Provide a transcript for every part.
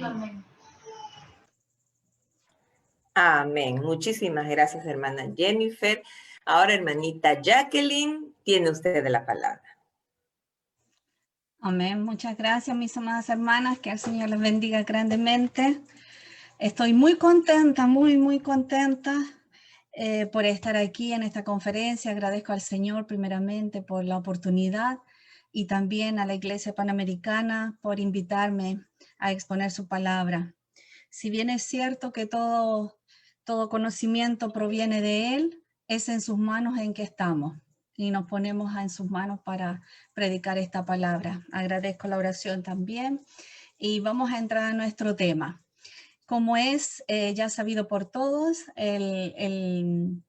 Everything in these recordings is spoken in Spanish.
Amén. Amén. Muchísimas gracias, hermana Jennifer. Ahora, hermanita Jacqueline, tiene usted la palabra. Amén. Muchas gracias, mis amadas hermanas. Que el Señor les bendiga grandemente. Estoy muy contenta, muy contenta por estar aquí en esta conferencia. Agradezco al Señor primeramente por la oportunidad y también a la Iglesia Panamericana por invitarme a exponer su palabra. Si bien es cierto que todo conocimiento proviene de Él, es en sus manos en que estamos y nos ponemos en sus manos para predicar esta palabra. Agradezco la oración también y vamos a entrar a nuestro tema. Como es ya sabido por todos, el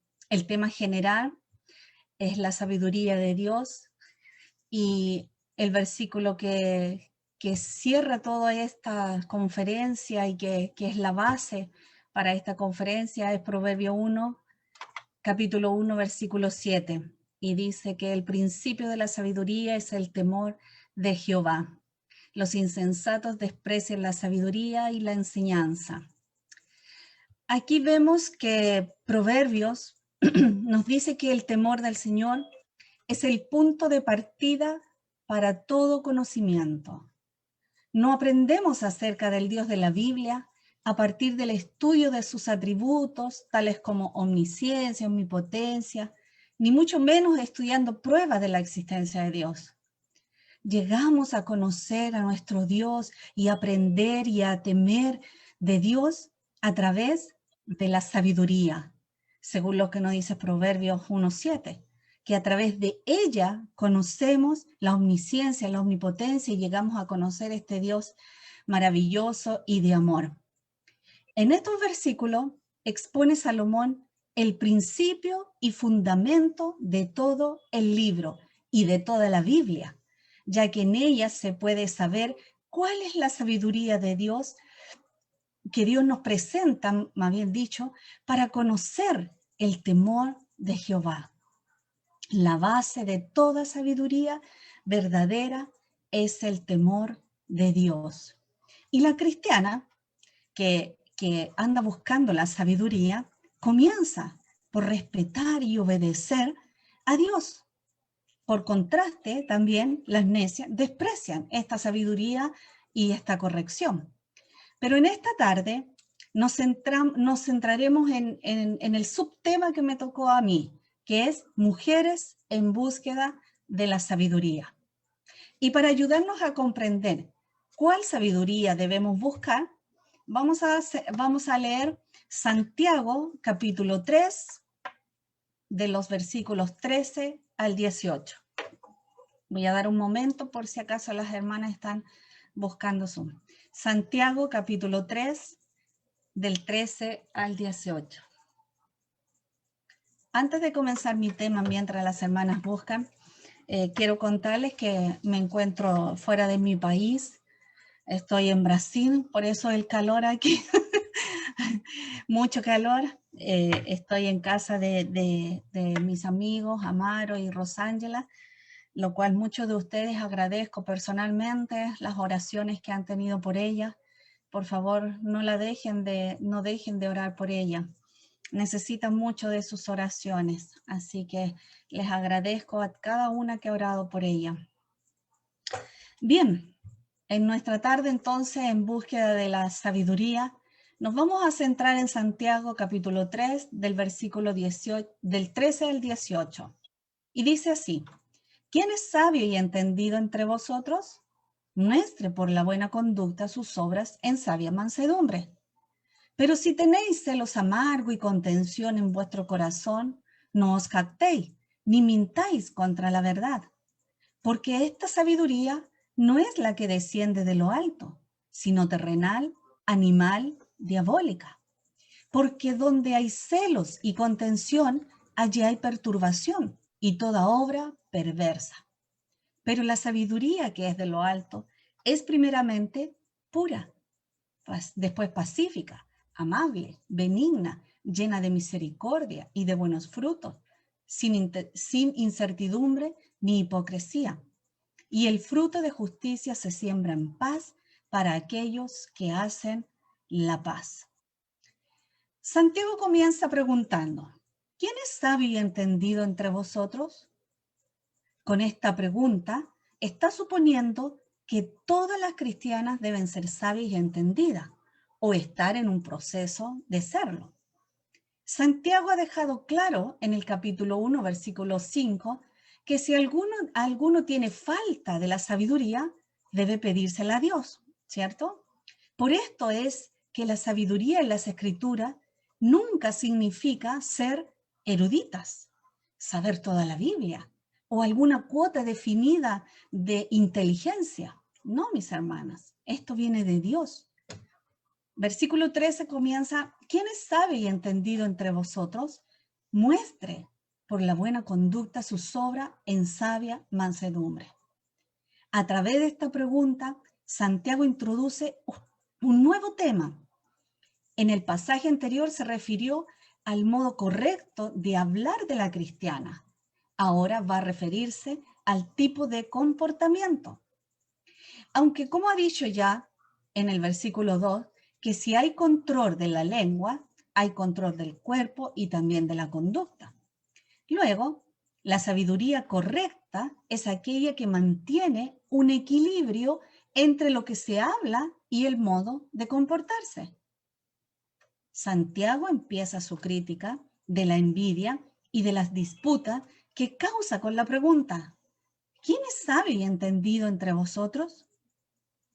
tema general es la sabiduría de Dios y el versículo que cierra toda esta conferencia y que es la base para esta conferencia es Proverbio 1, capítulo 1, versículo 7. Y dice que el principio de la sabiduría es el temor de Jehová. Los insensatos desprecian la sabiduría y la enseñanza. Aquí vemos que Proverbios nos dice que el temor del Señor es el punto de partida para todo conocimiento. No aprendemos acerca del Dios de la Biblia a partir del estudio de sus atributos, tales como omnisciencia, omnipotencia, ni mucho menos estudiando pruebas de la existencia de Dios. Llegamos a conocer a nuestro Dios y aprender y a temer de Dios a través de la sabiduría, según lo que nos dice Proverbios 1:7, que a través de ella conocemos la omnisciencia, la omnipotencia y llegamos a conocer este Dios maravilloso y de amor. En estos versículos expone Salomón el principio y fundamento de todo el libro y de toda la Biblia, ya que en ella se puede saber cuál es la sabiduría de Dios que Dios nos presenta, más bien dicho, para conocer el temor de Jehová. La base de toda sabiduría verdadera es el temor de Dios. Y la cristiana que anda buscando la sabiduría comienza por respetar y obedecer a Dios. Por contraste, también las necias desprecian esta sabiduría y esta corrección. Pero en esta tarde nos centraremos en el subtema que me tocó a mí, que es mujeres en búsqueda de la sabiduría. Y para ayudarnos a comprender cuál sabiduría debemos buscar, vamos a leer Santiago capítulo 3, de los versículos 13 al 18. Voy a dar un momento por si acaso las hermanas están buscando su. Santiago capítulo 3, del 13 al 18. Antes de comenzar mi tema, mientras las hermanas buscan, quiero contarles que me encuentro fuera de mi país. Estoy en Brasil, por eso el calor aquí. Mucho calor. Estoy en casa de mis amigos, Amaro y Rosángela, lo cual muchos de ustedes agradezco personalmente las oraciones que han tenido por ella. Por favor, no dejen de orar por ella. Necesitan mucho de sus oraciones, así que les agradezco a cada una que ha orado por ella. Bien, en nuestra tarde entonces, en búsqueda de la sabiduría, nos vamos a centrar en Santiago capítulo 3, del versículo 18, del 13 al 18. Y dice así: ¿Quién es sabio y entendido entre vosotros? Muestre por la buena conducta sus obras en sabia mansedumbre. Pero si tenéis celos amargo y contención en vuestro corazón, no os jactéis, ni mintáis contra la verdad. Porque esta sabiduría no es la que desciende de lo alto, sino terrenal, animal, diabólica. Porque donde hay celos y contención, allí hay perturbación y toda obra perversa. Pero la sabiduría que es de lo alto es primeramente pura, después pacífica, amable, benigna, llena de misericordia y de buenos frutos, sin incertidumbre ni hipocresía. Y el fruto de justicia se siembra en paz para aquellos que hacen la paz. Santiago comienza preguntando, ¿quién es sabio y entendido entre vosotros? Con esta pregunta está suponiendo que todas las cristianas deben ser sabias y entendidas o estar en un proceso de serlo. Santiago ha dejado claro en el capítulo 1, versículo 5, que si alguno tiene falta de la sabiduría, debe pedírsela a Dios, ¿cierto? Por esto es que la sabiduría en las Escrituras nunca significa ser eruditas, saber toda la Biblia o alguna cuota definida de inteligencia. No, mis hermanas, esto viene de Dios. Versículo 13 comienza, ¿quién es sabio y entendido entre vosotros? Muestre por la buena conducta sus obras en sabia mansedumbre. A través de esta pregunta, Santiago introduce un nuevo tema. En el pasaje anterior se refirió al modo correcto de hablar de la cristiana. Ahora va a referirse al tipo de comportamiento. Aunque, como ha dicho ya en el versículo 2, que si hay control de la lengua, hay control del cuerpo y también de la conducta. Luego, la sabiduría correcta es aquella que mantiene un equilibrio entre lo que se habla y el modo de comportarse. Santiago empieza su crítica de la envidia y de las disputas que causa con la pregunta, ¿quién es sabio y entendido entre vosotros?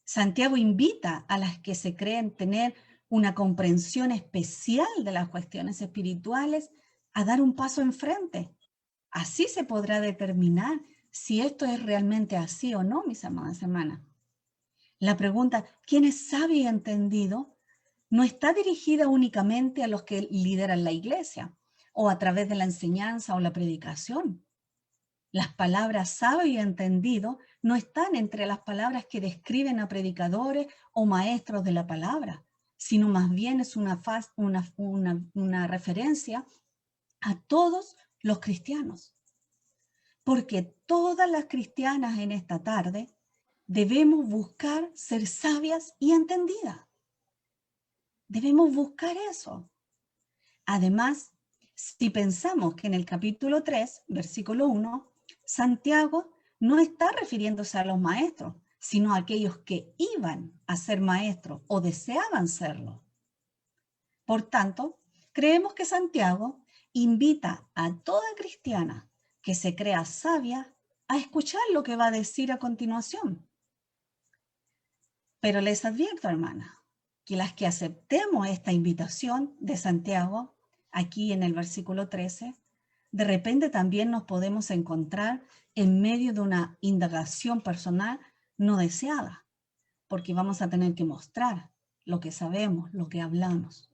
Santiago invita a las que se creen tener una comprensión especial de las cuestiones espirituales a dar un paso enfrente. Así se podrá determinar si esto es realmente así o no, mis amadas hermanas. La pregunta, ¿quién es sabio y entendido? No está dirigida únicamente a los que lideran la iglesia o a través de la enseñanza o la predicación. Las palabras sabio y entendido no están entre las palabras que describen a predicadores o maestros de la palabra, sino más bien es una referencia a todos los cristianos. Porque todas las cristianas en esta tarde debemos buscar ser sabias y entendidas. Debemos buscar eso. Además, si pensamos que en el capítulo 3, versículo 1, Santiago no está refiriéndose a los maestros, sino a aquellos que iban a ser maestros o deseaban serlo. Por tanto, creemos que Santiago invita a toda cristiana que se crea sabia a escuchar lo que va a decir a continuación. Pero les advierto, hermana, que las que aceptemos esta invitación de Santiago, aquí en el versículo 13, de repente también nos podemos encontrar en medio de una indagación personal no deseada, porque vamos a tener que mostrar lo que sabemos, lo que hablamos.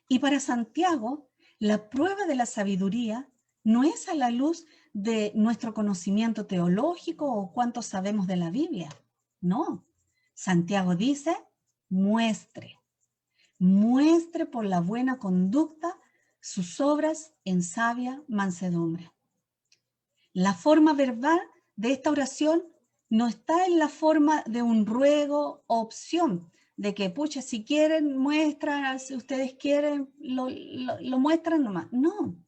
Y para Santiago, la prueba de la sabiduría no es a la luz de nuestro conocimiento teológico o cuánto sabemos de la Biblia. No. Santiago dice, muestre por la buena conducta sus obras en sabia mansedumbre. La forma verbal de esta oración no está en la forma de un ruego o opción, de que, pucha, si quieren, muestran, si ustedes quieren, lo muestran nomás. No,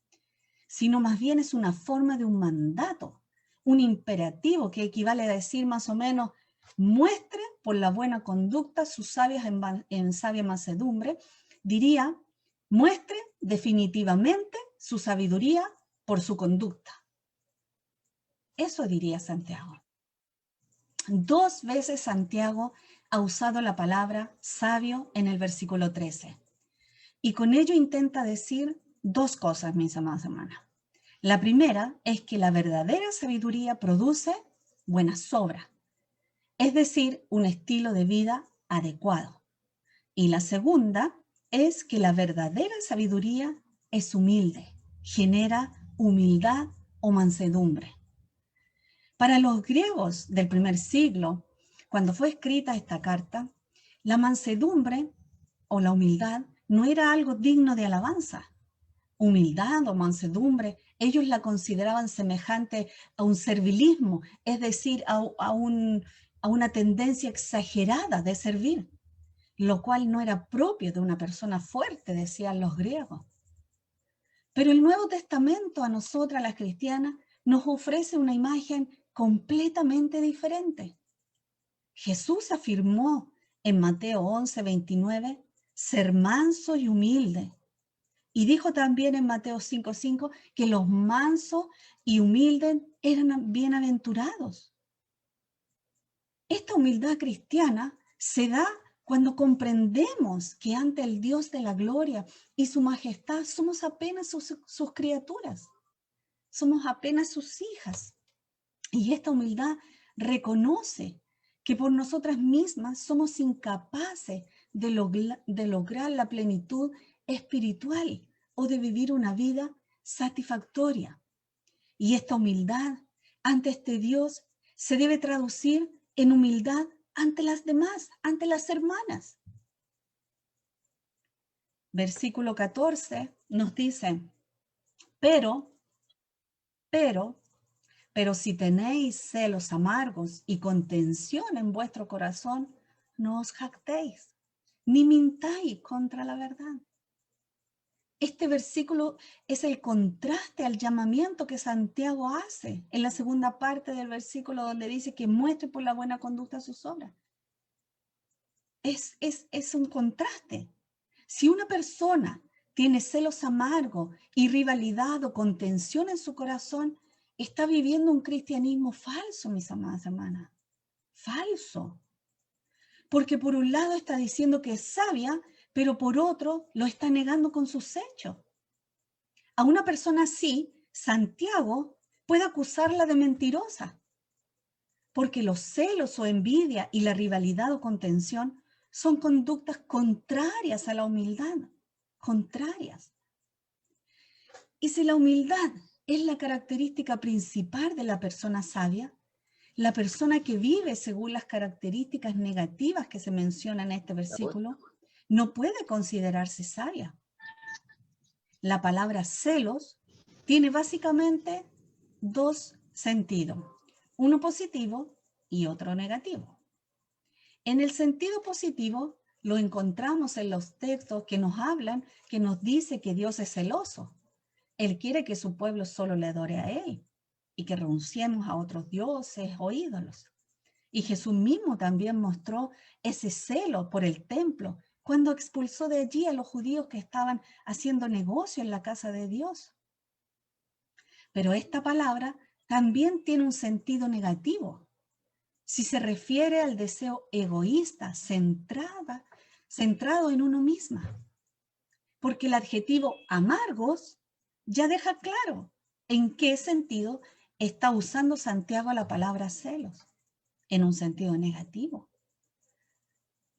sino más bien es una forma de un mandato, un imperativo que equivale a decir más o menos, muestre por la buena conducta sus sabias en sabia mansedumbre, diría, muestre definitivamente su sabiduría por su conducta. Eso diría Santiago. 2 veces Santiago ha usado la palabra sabio en el versículo 13. Y con ello intenta decir 2 cosas, mis amadas hermanas. La primera es que la verdadera sabiduría produce buenas obras, es decir, un estilo de vida adecuado. Y la segunda es que la verdadera sabiduría es humilde, genera humildad o mansedumbre. Para los griegos del primer siglo, cuando fue escrita esta carta, la mansedumbre o la humildad no era algo digno de alabanza. Humildad o mansedumbre, ellos la consideraban semejante a un servilismo, es decir, a un a una tendencia exagerada de servir, lo cual no era propio de una persona fuerte, decían los griegos. Pero el Nuevo Testamento a nosotras, las cristianas, nos ofrece una imagen completamente diferente. Jesús afirmó en Mateo 11:29, ser manso y humilde. Y dijo también en Mateo 5:5 que los mansos y humildes eran bienaventurados. Esta humildad cristiana se da cuando comprendemos que ante el Dios de la gloria y su majestad somos apenas sus criaturas, somos apenas sus hijas. Y esta humildad reconoce que por nosotras mismas somos incapaces de lograr la plenitud espiritual o de vivir una vida satisfactoria. Y esta humildad ante este Dios se debe traducir en humildad ante las demás, ante las hermanas. Versículo 14 nos dice, pero si tenéis celos amargos y contención en vuestro corazón, no os jactéis, ni mintáis contra la verdad. Este versículo es el contraste al llamamiento que Santiago hace en la segunda parte del versículo donde dice que muestre por la buena conducta sus obras. Es un contraste. Si una persona tiene celos amargos y rivalidad o contención en su corazón, está viviendo un cristianismo falso, mis amadas hermanas. Falso. Porque por un lado está diciendo que es sabia, pero por otro lo está negando con sus hechos. A una persona así, Santiago puede acusarla de mentirosa, porque los celos o envidia y la rivalidad o contención son conductas contrarias a la humildad, contrarias. Y si la humildad es la característica principal de la persona sabia, la persona que vive según las características negativas que se mencionan en este versículo no puede considerarse sabia. La palabra celos tiene básicamente dos sentidos, uno positivo y otro negativo. En el sentido positivo lo encontramos en los textos que nos hablan, que nos dice que Dios es celoso. Él quiere que su pueblo solo le adore a Él y que renunciemos a otros dioses o ídolos. Y Jesús mismo también mostró ese celo por el templo cuando expulsó de allí a los judíos que estaban haciendo negocio en la casa de Dios. Pero esta palabra también tiene un sentido negativo si se refiere al deseo egoísta, centrado en uno misma. Porque el adjetivo amargos ya deja claro en qué sentido está usando Santiago la palabra celos, en un sentido negativo.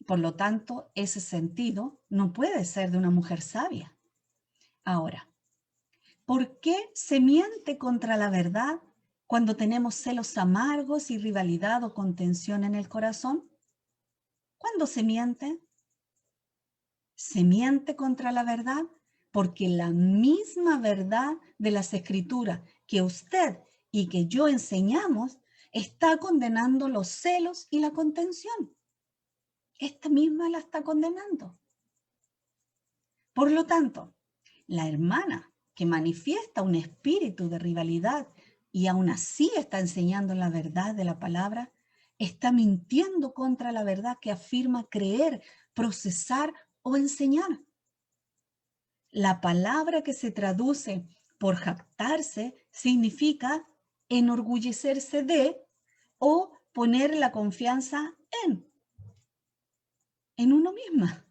Por lo tanto, ese sentido no puede ser de una mujer sabia. Ahora, ¿por qué se miente contra la verdad cuando tenemos celos amargos y rivalidad o contención en el corazón? ¿Cuándo se miente? Se miente contra la verdad porque la misma verdad de las Escrituras que usted y que yo enseñamos está condenando los celos y la contención. Esta misma la está condenando. Por lo tanto, la hermana que manifiesta un espíritu de rivalidad y aún así está enseñando la verdad de la palabra, está mintiendo contra la verdad que afirma creer, procesar o enseñar. La palabra que se traduce por jactarse significa enorgullecerse de o poner la confianza en uno misma.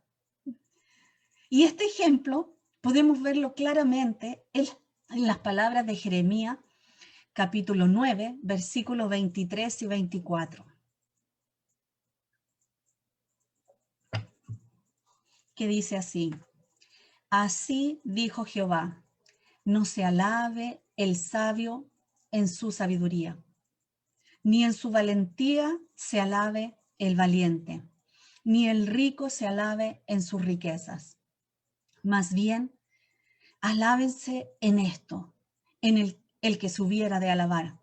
Y este ejemplo podemos verlo claramente en las palabras de Jeremías, capítulo 9, versículos 23 y 24. Que dice así: así dijo Jehová, no se alabe el sabio en su sabiduría, ni en su valentía se alabe el valiente, ni el rico se alabe en sus riquezas. Más bien, alábense en esto, en el que se hubiera de alabar,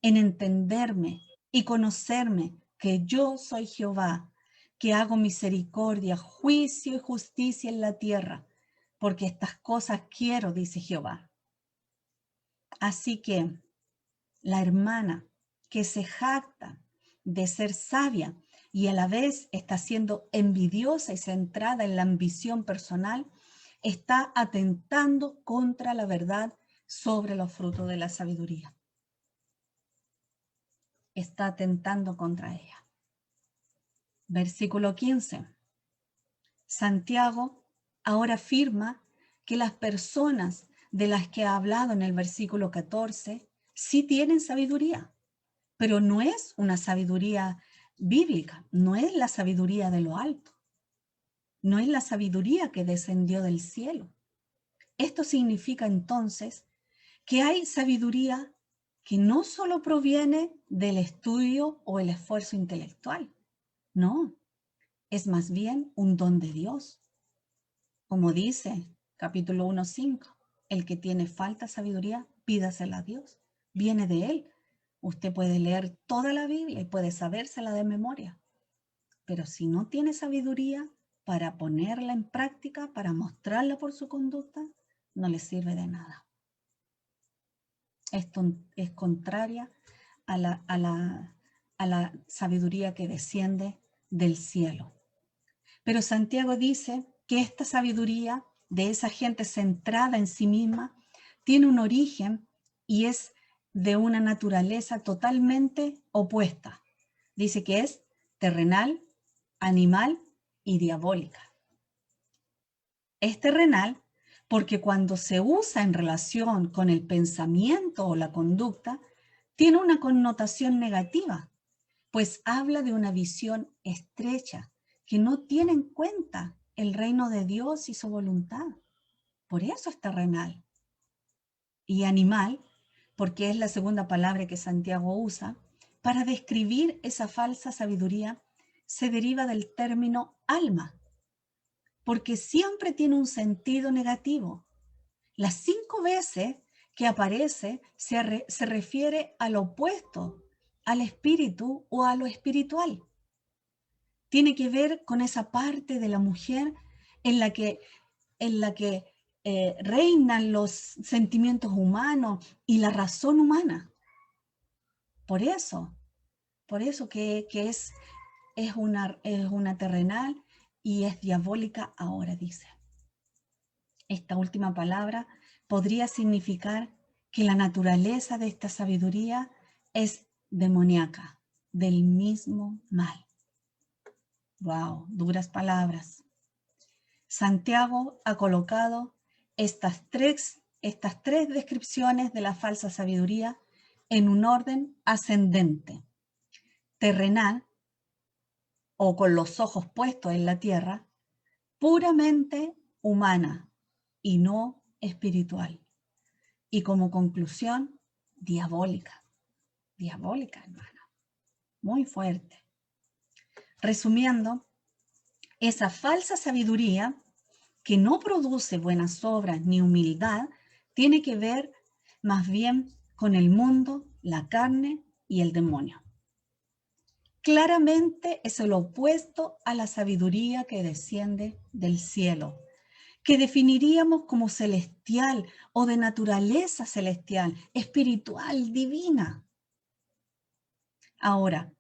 en entenderme y conocerme, que yo soy Jehová, que hago misericordia, juicio y justicia en la tierra, porque estas cosas quiero, dice Jehová. Así que la hermana que se jacta de ser sabia y a la vez está siendo envidiosa y centrada en la ambición personal, está atentando contra la verdad sobre los frutos de la sabiduría. Está atentando contra ella. Versículo 15. Santiago ahora afirma que las personas de las que ha hablado en el versículo 14 sí tienen sabiduría, pero no es una sabiduría bíblica, no es la sabiduría de lo alto, no es la sabiduría que descendió del cielo. Esto significa entonces que hay sabiduría que no solo proviene del estudio o el esfuerzo intelectual, no, es más bien un don de Dios. Como dice capítulo 1:5, el que tiene falta de sabiduría, pídasela a Dios, viene de Él. Usted puede leer toda la Biblia y puede sabérsela de memoria, pero si no tiene sabiduría para ponerla en práctica, para mostrarla por su conducta, no le sirve de nada. Esto es contraria a la sabiduría que desciende del cielo. Pero Santiago dice que esta sabiduría de esa gente centrada en sí misma tiene un origen y es de una naturaleza totalmente opuesta. Dice que es terrenal, animal y diabólica. Es terrenal porque cuando se usa en relación con el pensamiento o la conducta, tiene una connotación negativa, pues habla de una visión estrecha que no tiene en cuenta el reino de Dios y su voluntad. Por eso es terrenal. Y animal, porque es la segunda palabra que Santiago usa para describir esa falsa sabiduría, se deriva del término alma, porque siempre tiene un sentido negativo. Las 5 veces que aparece se refiere al opuesto, al espíritu o a lo espiritual. Tiene que ver con esa parte de la mujer en la que reinan los sentimientos humanos y la razón humana. Por eso que es una terrenal y es diabólica ahora, dice. Esta última palabra podría significar que la naturaleza de esta sabiduría es demoníaca, del mismo mal. Wow, duras palabras. Santiago ha colocado estas tres descripciones de la falsa sabiduría en un orden ascendente, terrenal o con los ojos puestos en la tierra, puramente humana y no espiritual. Y como conclusión, diabólica. Diabólica, hermana. Muy fuerte. Resumiendo, esa falsa sabiduría que no produce buenas obras ni humildad, tiene que ver más bien con el mundo, la carne y el demonio. Claramente es el opuesto a la sabiduría que desciende del cielo, que definiríamos como celestial o de naturaleza celestial, espiritual, divina. Ahora,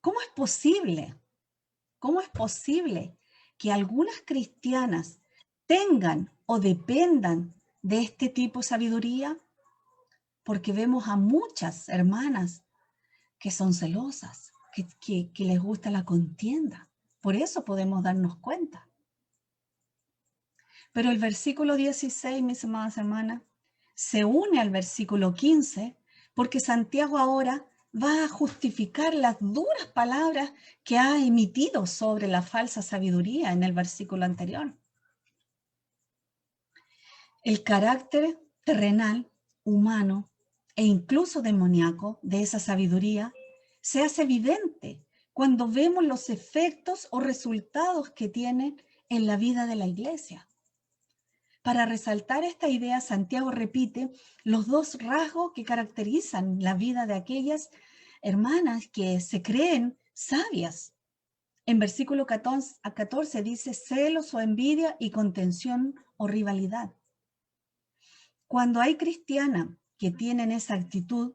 ¿cómo es posible? ¿Cómo es posible que algunas cristianas tengan o dependan de este tipo de sabiduría? Porque vemos a muchas hermanas que son celosas, que les gusta la contienda. Por eso podemos darnos cuenta. Pero el versículo 16, mis amadas hermanas, se une al versículo 15, porque Santiago ahora va a justificar las duras palabras que ha emitido sobre la falsa sabiduría en el versículo anterior. El carácter terrenal, humano e incluso demoníaco de esa sabiduría se hace evidente cuando vemos los efectos o resultados que tiene en la vida de la iglesia. Para resaltar esta idea, Santiago repite los 2 rasgos que caracterizan la vida de aquellas hermanas que se creen sabias. En versículo 14 dice celos o envidia y contención o rivalidad. Cuando hay cristianas que tienen esa actitud,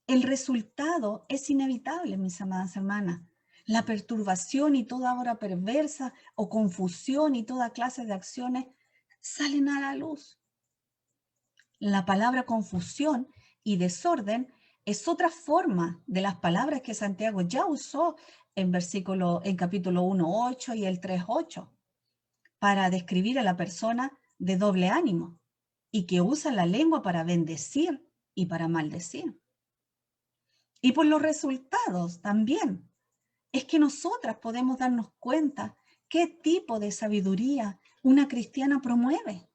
el resultado es inevitable, mis amadas hermanas. La perturbación y toda obra perversa o confusión y toda clase de acciones salen a la luz. La palabra confusión y desorden es otra forma de las palabras que Santiago ya usó en capítulo 1:8 y el 3:8 para describir a la persona de doble ánimo y que usa la lengua para bendecir y para maldecir. Y por los resultados también es que nosotras podemos darnos cuenta qué tipo de sabiduría una cristiana promueve.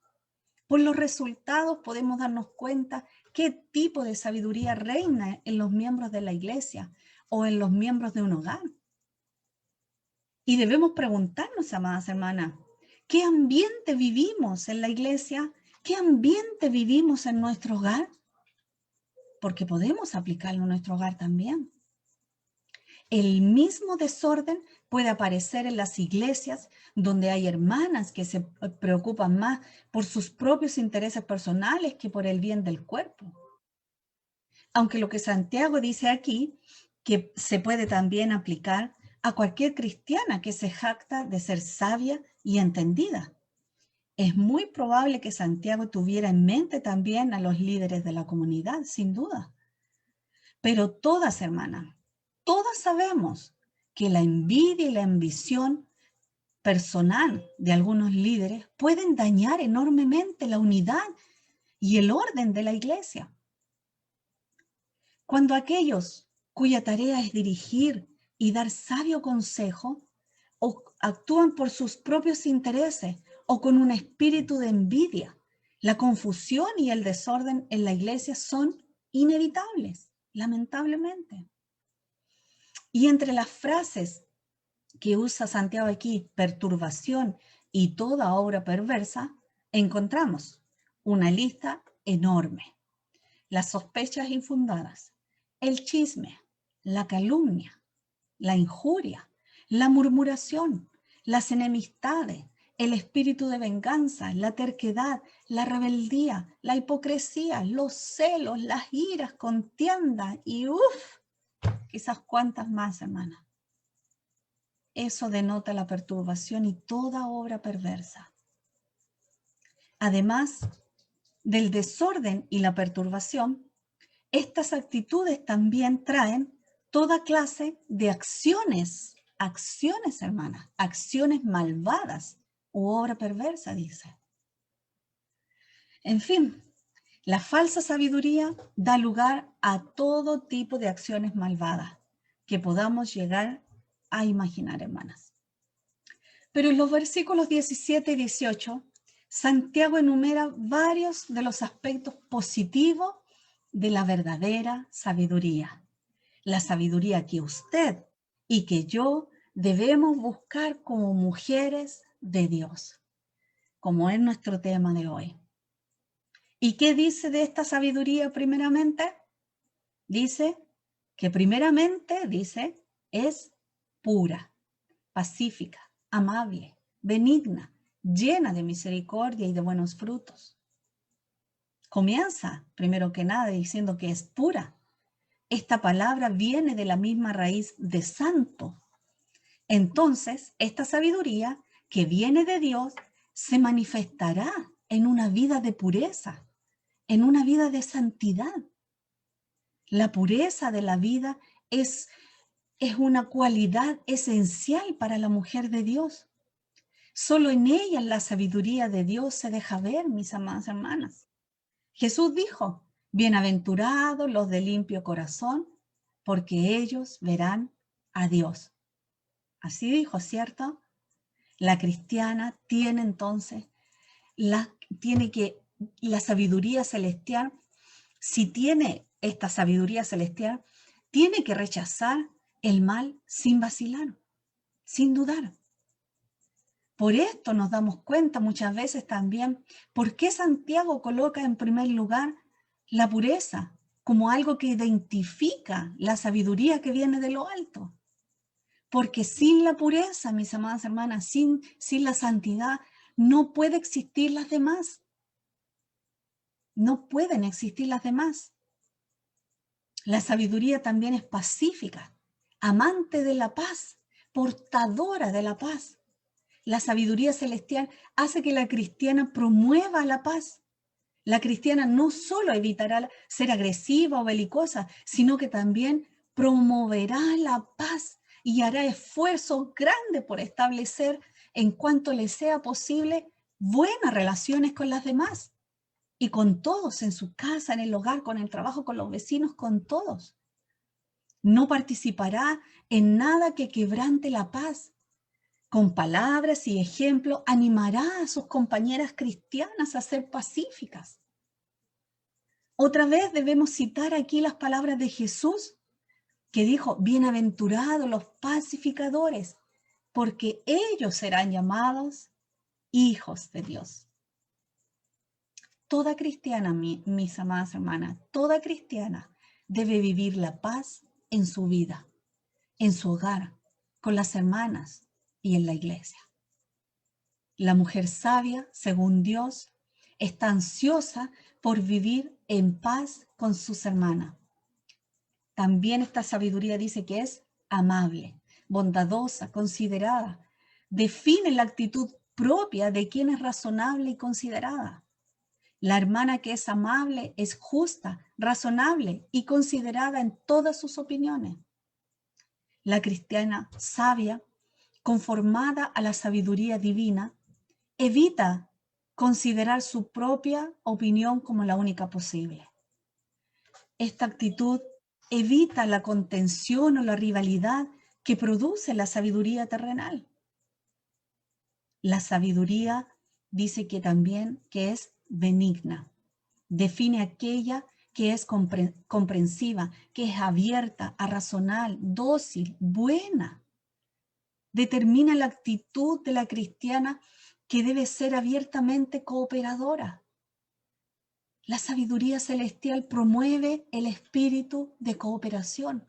Por los resultados podemos darnos cuenta qué tipo de sabiduría reina en los miembros de la iglesia o en los miembros de un hogar. Y debemos preguntarnos, amadas hermanas, ¿qué ambiente vivimos en la iglesia? ¿Qué ambiente vivimos en nuestro hogar? Porque podemos aplicarlo en nuestro hogar también. El mismo desorden puede aparecer en las iglesias donde hay hermanas que se preocupan más por sus propios intereses personales que por el bien del cuerpo. Aunque lo que Santiago dice aquí, que se puede también aplicar a cualquier cristiana que se jacta de ser sabia y entendida. Es muy probable que Santiago tuviera en mente también a los líderes de la comunidad, sin duda. Pero todas, hermanas, todas sabemos que la envidia y la ambición personal de algunos líderes pueden dañar enormemente la unidad y el orden de la iglesia. Cuando aquellos cuya tarea es dirigir y dar sabio consejo o actúan por sus propios intereses o con un espíritu de envidia, la confusión y el desorden en la iglesia son inevitables, lamentablemente. Y entre las frases que usa Santiago aquí, perturbación y toda obra perversa, encontramos una lista enorme. Las sospechas infundadas, el chisme, la calumnia, la injuria, la murmuración, las enemistades, el espíritu de venganza, la terquedad, la rebeldía, la hipocresía, los celos, las iras, contienda y quizás cuántas más, hermanas. Eso denota la perturbación y toda obra perversa. Además del desorden y la perturbación, estas actitudes también traen toda clase de acciones, hermanas, acciones malvadas u obra perversa, dice. En fin, la falsa sabiduría da lugar a todo tipo de acciones malvadas que podamos llegar a imaginar, hermanas. Pero en los versículos 17 y 18, Santiago enumera varios de los aspectos positivos de la verdadera sabiduría. La sabiduría que usted y que yo debemos buscar como mujeres de Dios, como es nuestro tema de hoy. ¿Y qué dice de esta sabiduría primeramente? Dice que primeramente, es pura, pacífica, amable, benigna, llena de misericordia y de buenos frutos. Comienza, primero que nada, diciendo que es pura. Esta palabra viene de la misma raíz de santo. Entonces, esta sabiduría que viene de Dios se manifestará en una vida de pureza, en una vida de santidad. La pureza de la vida es una cualidad esencial para la mujer de Dios. Solo en ella la sabiduría de Dios se deja ver, mis amadas hermanas. Jesús dijo, bienaventurados los de limpio corazón, porque ellos verán a Dios. Así dijo, ¿cierto? La cristiana tiene entonces, la sabiduría celestial, si tiene esta sabiduría celestial, tiene que rechazar el mal sin vacilar, sin dudar. Por esto nos damos cuenta muchas veces también por qué Santiago coloca en primer lugar la pureza como algo que identifica la sabiduría que viene de lo alto. Porque sin la pureza, mis amadas hermanas, sin la santidad, no puede existir las demás. No pueden existir las demás. La sabiduría también es pacífica, amante de la paz, portadora de la paz. La sabiduría celestial hace que la cristiana promueva la paz. La cristiana no solo evitará ser agresiva o belicosa, sino que también promoverá la paz y hará esfuerzos grandes por establecer, en cuanto le sea posible, buenas relaciones con las demás y con todos, en su casa, en el hogar, con el trabajo, con los vecinos, con todos. No participará en nada que quebrante la paz. Con palabras y ejemplos animará a sus compañeras cristianas a ser pacíficas. Otra vez debemos citar aquí las palabras de Jesús, que dijo: bienaventurados los pacificadores, porque ellos serán llamados hijos de Dios. Toda cristiana, mis amadas hermanas, toda cristiana debe vivir la paz en su vida, en su hogar, con las hermanas y en la iglesia. La mujer sabia, según Dios, está ansiosa por vivir en paz con sus hermanas. También esta sabiduría dice que es amable, bondadosa, considerada. Define la actitud propia de quien es razonable y considerada. La hermana que es amable es justa, razonable y considerada en todas sus opiniones. La cristiana sabia, conformada a la sabiduría divina, evita considerar su propia opinión como la única posible. Esta actitud evita la contención o la rivalidad que produce la sabiduría terrenal. La sabiduría dice que también que es benigna. Define aquella que es comprensiva, que es abierta a razonar, dócil, buena. Determina la actitud de la cristiana, que debe ser abiertamente cooperadora. La sabiduría celestial promueve el espíritu de cooperación.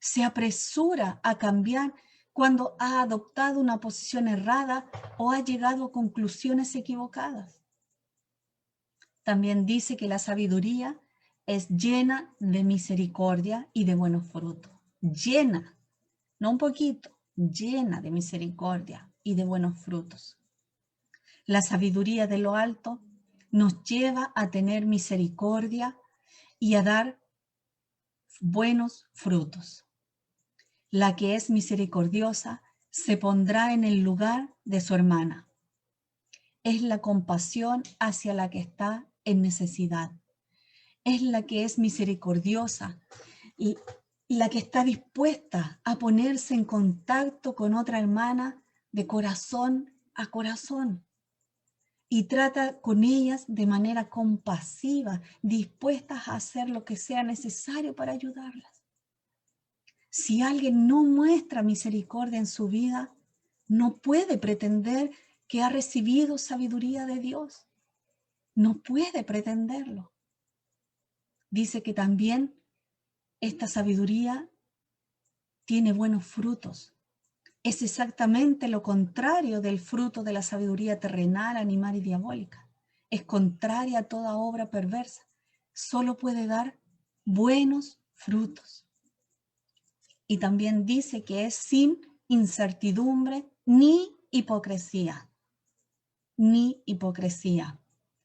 Se apresura a cambiar cuando ha adoptado una posición errada o ha llegado a conclusiones equivocadas. También dice que la sabiduría es llena de misericordia y de buenos frutos. Llena, no un poquito, llena de misericordia y de buenos frutos. La sabiduría de lo alto nos lleva a tener misericordia y a dar buenos frutos. La que es misericordiosa se pondrá en el lugar de su hermana. Es la compasión hacia la que está en necesidad. Es la que es misericordiosa y la que está dispuesta a ponerse en contacto con otra hermana de corazón a corazón y trata con ellas de manera compasiva, dispuestas a hacer lo que sea necesario para ayudarlas. Si alguien no muestra misericordia en su vida, no puede pretender que ha recibido sabiduría de Dios. No puede pretenderlo. Dice que también esta sabiduría tiene buenos frutos. Es exactamente lo contrario del fruto de la sabiduría terrenal, animal y diabólica. Es contraria a toda obra perversa. Solo puede dar buenos frutos. Y también dice que es sin incertidumbre ni hipocresía. Ni hipocresía.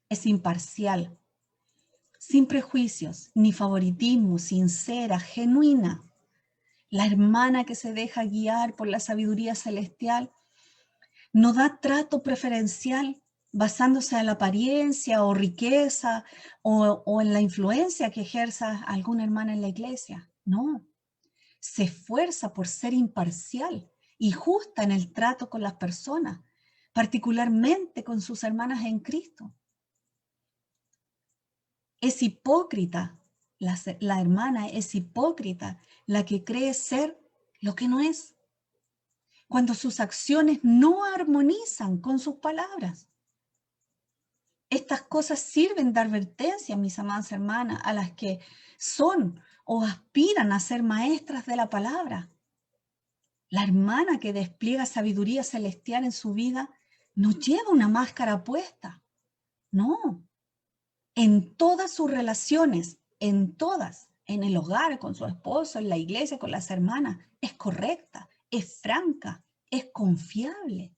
Es imparcial, sin prejuicios ni favoritismo, sincera, genuina. La hermana que se deja guiar por la sabiduría celestial no da trato preferencial basándose en la apariencia o riqueza o en la influencia que ejerza alguna hermana en la iglesia. No, se esfuerza por ser imparcial y justa en el trato con las personas, particularmente con sus hermanas en Cristo. Es hipócrita, la hermana es hipócrita, la que cree ser lo que no es, cuando sus acciones no armonizan con sus palabras. Estas cosas sirven de advertencia, mis amadas hermanas, a las que son o aspiran a ser maestras de la palabra. La hermana que despliega sabiduría celestial en su vida no lleva una máscara puesta. No. En todas sus relaciones, en todas, en el hogar, con su esposo, en la iglesia, con las hermanas, es correcta, es franca, es confiable.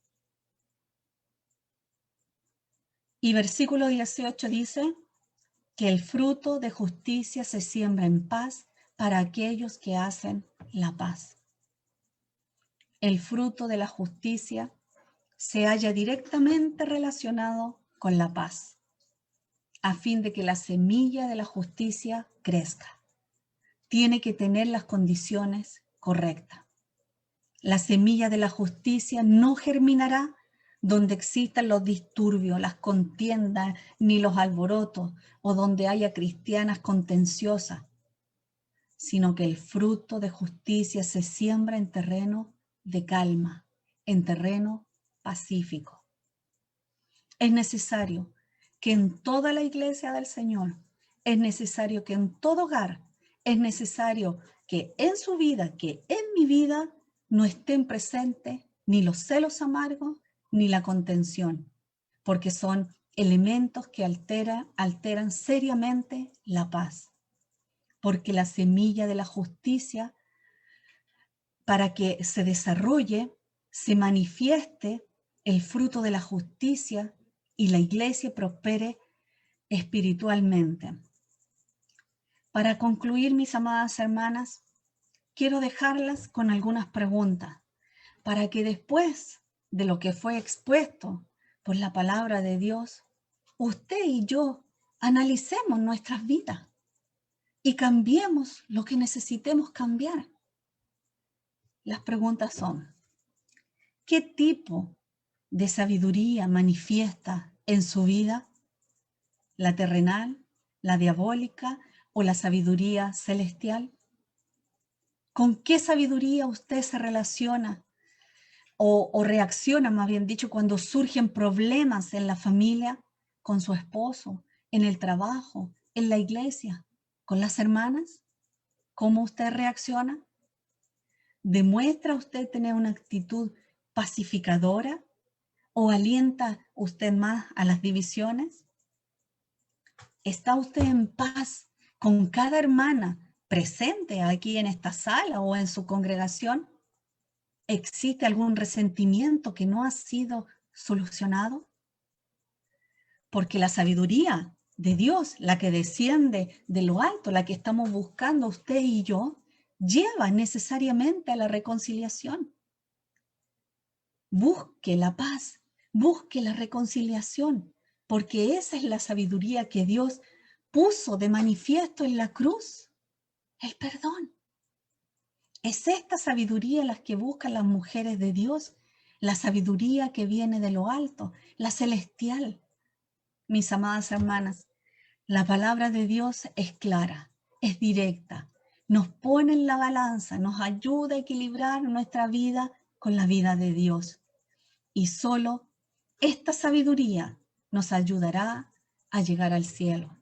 Y versículo 18 dice que el fruto de justicia se siembra en paz para aquellos que hacen la paz. El fruto de la justicia se halla directamente relacionado con la paz, a fin de que la semilla de la justicia crezca. Tiene que tener las condiciones correctas. La semilla de la justicia no germinará donde existan los disturbios, las contiendas, ni los alborotos, o donde haya cristianas contenciosas, sino que el fruto de justicia se siembra en terreno de calma, en terreno pacífico. Es necesario que en toda la iglesia del Señor, es necesario que en todo hogar, es necesario que en su vida, que en mi vida, no estén presentes ni los celos amargos ni la contención, porque son elementos que alteran seriamente la paz. Porque la semilla de la justicia, para que se desarrolle, se manifieste el fruto de la justicia y la iglesia prospere espiritualmente. Para concluir, mis amadas hermanas, quiero dejarlas con algunas preguntas para que después de lo que fue expuesto por la palabra de Dios, usted y yo analicemos nuestras vidas y cambiemos lo que necesitemos cambiar. Las preguntas son: ¿qué tipo de sabiduría manifiesta en su vida? ¿La terrenal, la diabólica o la sabiduría celestial? ¿Con qué sabiduría usted se relaciona o reacciona, más bien dicho, cuando surgen problemas en la familia, con su esposo, en el trabajo, en la iglesia, con las hermanas? ¿Cómo usted reacciona? ¿Demuestra usted tener una actitud pacificadora o alienta usted más a las divisiones? ¿Está usted en paz con cada hermana presente aquí en esta sala o en su congregación? ¿Existe algún resentimiento que no ha sido solucionado? Porque la sabiduría de Dios, la que desciende de lo alto, la que estamos buscando usted y yo, lleva necesariamente a la reconciliación. Busque la paz, busque la reconciliación, porque esa es la sabiduría que Dios puso de manifiesto en la cruz, el perdón. Es esta sabiduría la que buscan las mujeres de Dios, la sabiduría que viene de lo alto, la celestial. Mis amadas hermanas, la palabra de Dios es clara, es directa, nos pone en la balanza, nos ayuda a equilibrar nuestra vida con la vida de Dios. Y solo esta sabiduría nos ayudará a llegar al cielo.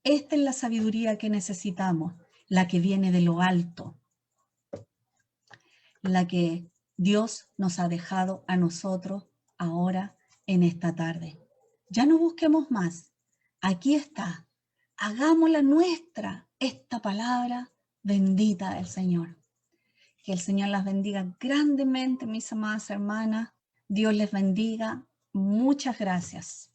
Esta es la sabiduría que necesitamos, la que viene de lo alto, la que Dios nos ha dejado a nosotros ahora en esta tarde. Ya no busquemos más. Aquí está. Hagámosla nuestra esta palabra bendita del Señor. Que el Señor las bendiga grandemente, mis amadas hermanas. Dios les bendiga. Muchas gracias.